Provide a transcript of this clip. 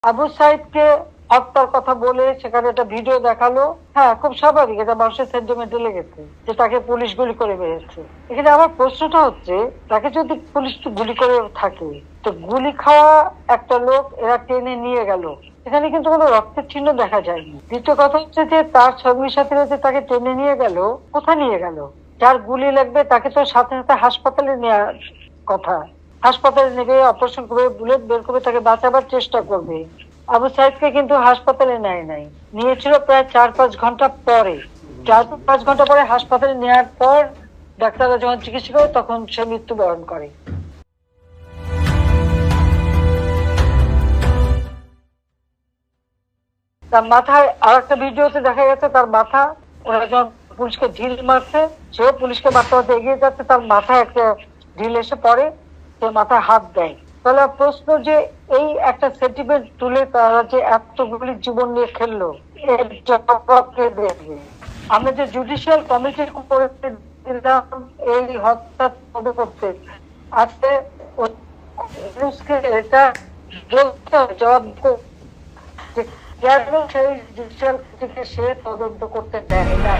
আবু সাইদকে হত্যার কথা বলে সেখানে একটা ভিডিও দেখালো। হ্যাঁ, খুব স্বাভাবিক, এটা মানুষের সেন্টিমেন্টে লেগেছে যে তাকে পুলিশ গুলি করে মেরেছে। এখানে আমার প্রশ্নটা হচ্ছে, তাকে যদি পুলিশ গুলি করে থাকে, তো গুলি খাওয়া একটা লোক এরা টেনে নিয়ে গেল, এখানে কিন্তু কোনো রক্তের চিহ্ন দেখা যায়নি। দ্বিতীয় কথা হচ্ছে যে তার সঙ্গী সাথীরা যে তাকে টেনে নিয়ে গেল, কোথায় নিয়ে গেল? যার গুলি লাগবে তাকে তো সাথে সাথে হাসপাতালে নেওয়ার কথা। হাসপাতালে নেবে, অপারেশন করবে, বুলেট বের করবে, তাকে বাঁচাবার চেষ্টা করবে। আবু সাইদকে কিন্তু হাসপাতালে নেয় নাই, নিয়েছিল প্রায় 4-5 ঘন্টা পরে। 4-5 ঘন্টা পরে হাসপাতালে নেওয়ার পর ডাক্তাররা যখন চিকিৎসা করে তখন সে মৃত্যুবরণ করে। তার মাথায় আর একটা ভিডিওতে দেখা গেছে তার মাথা, ওরা যখন পুলিশকে ঢিল মারছে, সেও পুলিশকে মারতে মারতে এগিয়ে যাচ্ছে, তার মাথায় একটা ঢিল এসে পড়ে, সে মাথায় হাত দেয়। তাহলে প্রশ্ন যে এই একটা সেন্টিমেন্ট তুলে তারা যে এতগুলি জীবন নিয়ে খেললো, এর জবাব কে দেবে? আমরা যে জুডিশিয়াল কমিটি করে দিলাম এই হত্যা তদন্ত করতে, আজকে এটা বলতে হবে, জবাব কেন সেই জুডিশিয়াল থেকে সে তদন্ত করতে দেয় না।